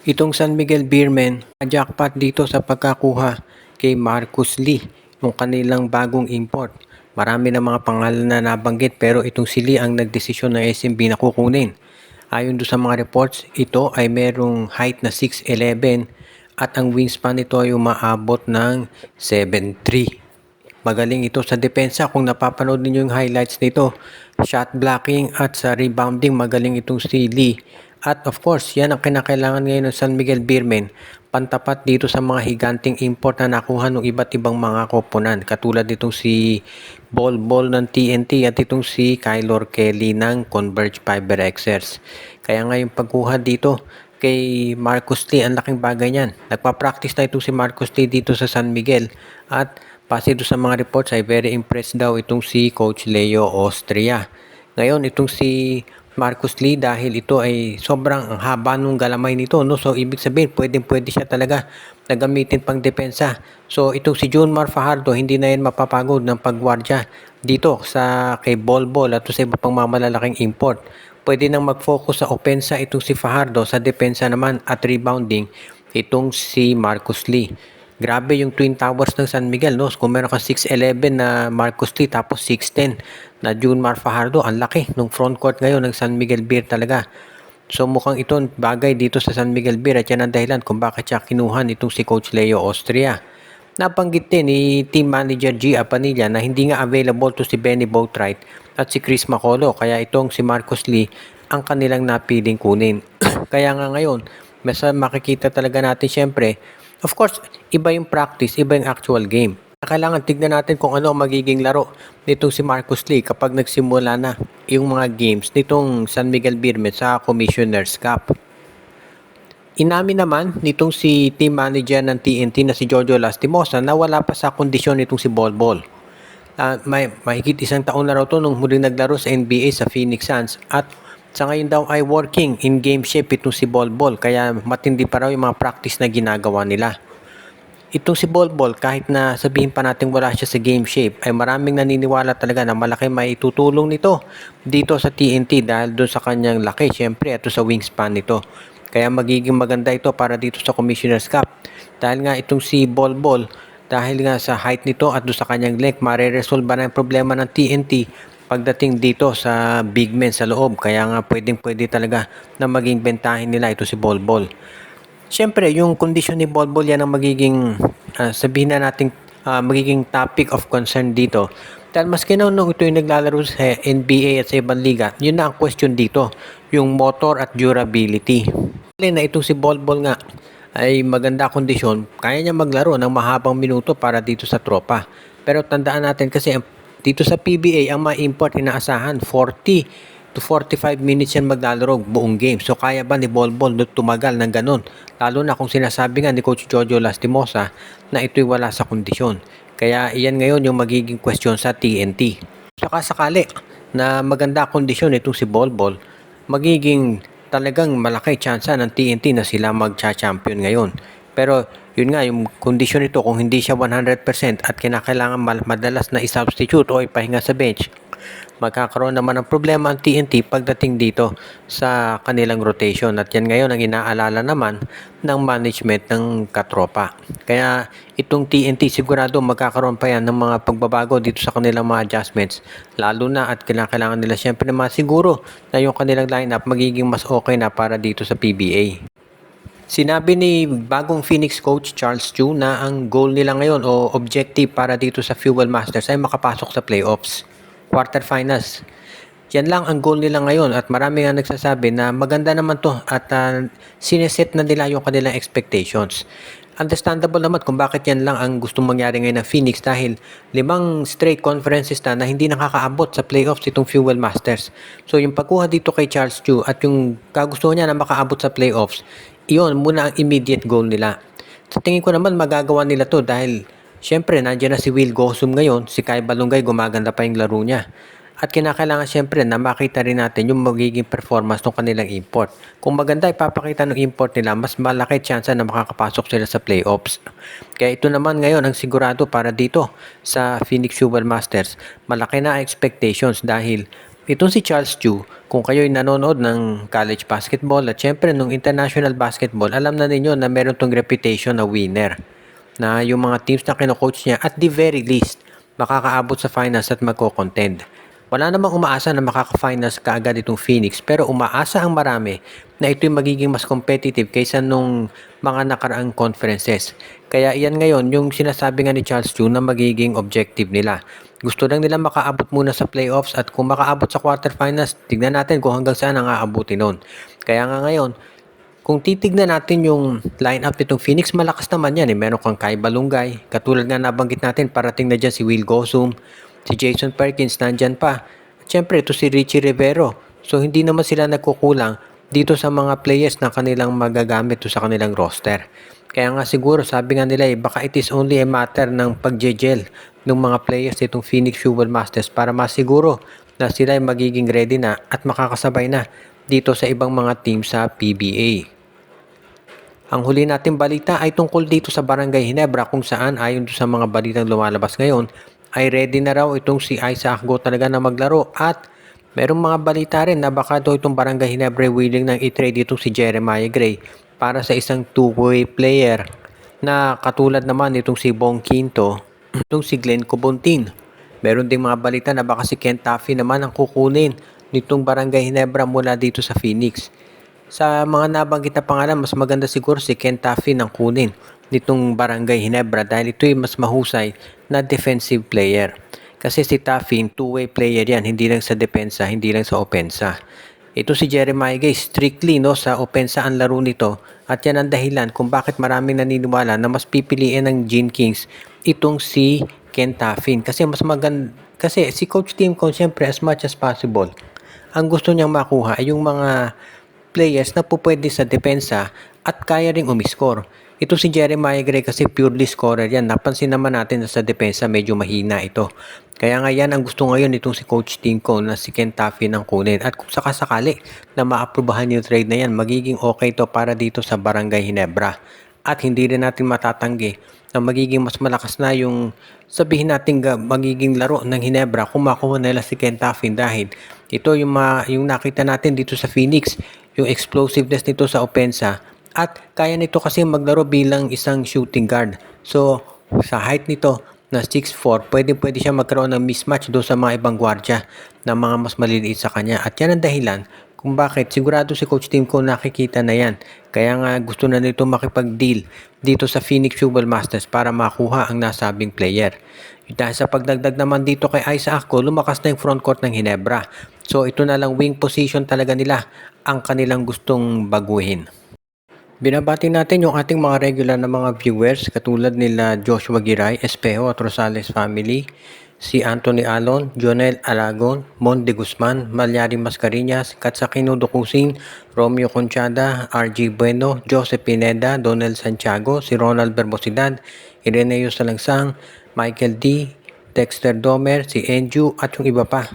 Itong San Miguel Beermen, jackpot dito sa pagkakuha kay Marcus Lee, yung kanilang bagong import. Marami na mga pangalan na nabanggit pero itong si Lee ang nagdesisyon na SMB na kukunin. Ayon do sa mga reports, ito ay merong height na 6'11 at ang wingspan nito ay umaabot ng 7'3. Magaling ito sa depensa kung napapanood ninyo yung highlights nito. Shot blocking at sa rebounding magaling itong si Lee. At of course, yan ang kinakailangan ngayon ng San Miguel Beermen. Pantapat dito sa mga higanting import na nakuha ng iba't ibang mga koponan. Katulad itong si Bol Bol ng TNT at itong si Kylor Kelly ng Converge Fiber Xers. Kaya ngayon pagkuha dito kay Marcus Lee, ang laking bagay niyan. Nagpa-practice na itong si Marcus Lee dito sa San Miguel at base doon sa mga reports ay very impressed daw itong si Coach Leo Austria. Ngayon itong si Marcus Lee dahil ito ay sobrang haba nung galamay nito, no? So ibig sabihin pwede siya talaga na gamitin pang depensa. So itong si Junmar Fajardo hindi na yan mapapagod ng pagwardya dito sa kay Bol Bol at sa iba pang mamalalaking import. Pwede nang mag-focus sa opensa itong si Fajardo, sa depensa naman at rebounding itong si Marcus Lee. Grabe yung Twin Towers ng San Miguel, no? Kung meron ka 6'11 na Marcus Lee tapos 6'10 na Junmar Fajardo, ang laki nung front court ngayon ng San Miguel Beer talaga. So mukhang ito bagay dito sa San Miguel Beer at yan ang dahilan kung bakit siya kinuha nitong si Coach Leo Austria. Nabanggit din ni Team Manager G. Apanilla na hindi nga available to si Benny Boatwright at si Chris Macolo, kaya itong si Marcus Lee ang kanilang napiling kunin. Kaya nga ngayon, makikita talaga natin syempre. Of course, iba yung practice, iba yung actual game. Kailangan tignan natin kung ano ang magiging laro nitong si Marcus Lee kapag nagsimula na yung mga games nitong San Miguel Beermen sa Commissioner's Cup. Inamin naman nitong si team manager ng TNT na si Jojo Lastimosa na wala pa sa kondisyon nitong si Bol Bol. Mahigit isang taon na raw to nung huling naglaro sa NBA sa Phoenix Suns at sa ngayon daw ay working in game shape itong si Bol Bol, kaya matindi pa raw yung mga practice na ginagawa nila. Itong si Bol Bol, kahit na sabihin pa natin wala siya sa game shape, ay maraming naniniwala talaga na malaki may tutulong nito dito sa TNT dahil doon sa kanyang laki syempre at sa wingspan nito. Kaya magiging maganda ito para dito sa Commissioner's Cup. Dahil nga itong si Bol Bol, dahil nga sa height nito at doon sa kanyang length, mareresolve na yung problema ng TNT pagdating dito sa big men sa loob. Kaya nga pwede talaga na maging bentahin nila ito si Bol Bol. Siyempre, yung kondisyon ni Bol Bol yan ang magiging, sabihin na natin, magiging topic of concern dito. Dahil maski nung ito yung naglalaro sa NBA at sa ibang liga, yun na ang question dito, yung motor at durability. Na itong si Bol Bol nga ay maganda kondisyon, kaya niya maglaro ng mahabang minuto para dito sa tropa. Pero tandaan natin kasi dito sa PBA, ang ma-import inaasahan 40 to 45 minutes yan maglalaro buong game. So kaya ba ni Bol Bol tumagal ng ganun? Lalo na kung sinasabi nga ni Coach Jojo Lastimosa na ito'y wala sa kondisyon. Kaya iyan ngayon yung magiging question sa TNT. Saka sakali na maganda kondisyon itong si Bol Bol, magiging talagang malaki tsansa ng TNT na sila magcha-champion ngayon. Pero yun nga, yung kondisyon nito kung hindi siya 100% at kinakailangan madalas na i-substitute o ipahinga sa bench, magkakaroon naman ng problema ang TNT pagdating dito sa kanilang rotation. At yan ngayon ang inaalala naman ng management ng katropa. Kaya itong TNT sigurado magkakaroon pa yan ng mga pagbabago dito sa kanilang mga adjustments. Lalo na at kailangan nila syempre na masiguro na yung kanilang lineup magiging mas okay na para dito sa PBA. Sinabi ni bagong Phoenix coach Charles Chu na ang goal nila ngayon o objective para dito sa Fuel Masters ay makapasok sa playoffs, quarterfinals. Yan lang ang goal nila ngayon at marami nga nagsasabi na maganda naman to at sineset na nila yung kanilang expectations. Understandable naman kung bakit yan lang ang gustong mangyari ngayon ng Phoenix dahil 5 straight conferences na hindi nakakaabot sa playoffs itong Fuel Masters. So yung pagkuha dito kay Charles Chu at yung kagustuhan niya na makaabot sa playoffs, iyon muna ang immediate goal nila. Sa tingin ko naman magagawa nila to dahil syempre nandiyan na si Will Gosum ngayon, si Kai Balungay gumaganda pa yung laro niya. At kinakailangan syempre na makita rin natin yung magiging performance ng kanilang import. Kung maganda ipapakita ng import nila, mas malaki tsansa na makakapasok sila sa playoffs. Kaya ito naman ngayon ang sigurado para dito sa Phoenix Fuel Masters. Malaki na expectations dahil Itong si Charles Chu, kung kayo'y nanonood ng college basketball at syempre nung international basketball, alam na ninyo na meron tong reputation na winner. Na yung mga teams na kino-coach niya at the very least, makakaabot sa finals at magko-contend. Wala namang umaasa na makaka-finals kaagad itong Phoenix pero umaasa ang marami na ito'y magiging mas competitive kaysa nung mga nakaraang conferences. Kaya iyan ngayon yung sinasabi nga ni Charles Chu na magiging objective nila. Gusto lang nila makaabot muna sa playoffs at kung makaabot sa quarterfinals, tignan natin kung hanggang saan ang aabutin nun. Kaya nga ngayon, kung titignan natin yung lineup nitong Phoenix, malakas naman yan. Meron kang Kai Balungay. Katulad nga nabanggit natin, parating na dyan si Will Gosum. Si Jason Perkins, nandyan pa. At syempre, ito si Richie Rivero. So, hindi naman sila nagkukulang dito sa mga players na kanilang magagamit to sa kanilang roster. Kaya nga siguro, sabi nga nila, baka it is only a matter ng pag-gel ng mga players nitong Phoenix Fuel Masters para masiguro na sila ay magiging ready na at makakasabay na dito sa ibang mga team sa PBA. Ang huli nating balita ay tungkol dito sa Barangay Ginebra kung saan ayon sa mga balitang lumalabas ngayon ay ready na raw itong si Isaac Go talaga na maglaro at merong mga balita rin na baka daw itong Barangay Ginebra willing nang i-trade itong si Jeremiah Gray para sa isang two-way player na katulad naman itong si Bong Quinto, itong si Glenn Cobontin. Meron ding mga balita na baka si Ken Taffy naman ang kukunin nitong Barangay Ginebra mula dito sa Phoenix. Sa mga nabanggit na pangalan, mas maganda siguro si Ken Taffy ang kunin nitong Barangay Ginebra dahil ito ay mas mahusay na defensive player. Kasi si Taffy, two-way player yan, hindi lang sa depensa, hindi lang sa opensa. Ito si Jeremiah Gay, strictly no, sa opensa ang laro nito at yan ang dahilan kung bakit maraming naniniwala na mas pipiliin ng Gene Kings itong si Ken Taffy. Kasi mas maganda, kasi si Coach Tim Con siyempre as much as possible, ang gusto niyang makuha ay yung mga players na pupwede sa depensa at kaya ring umiscore. Ito si Jeremiah Gray kasi purely scorer yan. Napansin naman natin na sa depensa medyo mahina ito. Kaya nga yan ang gusto ngayon itong si Coach Tinko na si Ken Taffy ng kunin. At kung sakasakali na maaprubahan yung trade na yan, magiging okay to para dito sa Barangay Ginebra. At hindi rin natin matatanggi na magiging mas malakas na yung sabihin natin magiging laro ng Ginebra kung makuha nila si Ken Taffy dahil ito yung nakita natin dito sa Phoenix, yung explosiveness nito sa opensa at kaya nito kasi maglaro bilang isang shooting guard. So, sa height nito na 6'4", pwede siya magkaroon ng mismatch do sa mga ibang gwardya na mga mas maliliit sa kanya. At yan ang dahilan kung bakit sigurado si Coach Tim ko nakikita na yan. Kaya nga gusto na nito makipag-deal dito sa Phoenix Fuel Masters para makuha ang nasabing player. Dahil sa pagdagdag naman dito kay Isaac Go, lumakas na yung frontcourt ng Ginebra. So ito na lang wing position talaga nila ang kanilang gustong baguhin. Binabati natin yung ating mga regular na mga viewers katulad nila Joshua Giray, Espejo at Rosales family, si Anthony Alon, Jonel Aragon, Mon de Guzman, Malyari Mascareñas, Katsakino Dukusing, Romeo Conchada, RG Bueno, Joseph Pineda, Donel Santiago, si Ronald Berbosidad, Ireneo Salangsang, Michael D, Dexter Domer, si Enju at yung iba pa.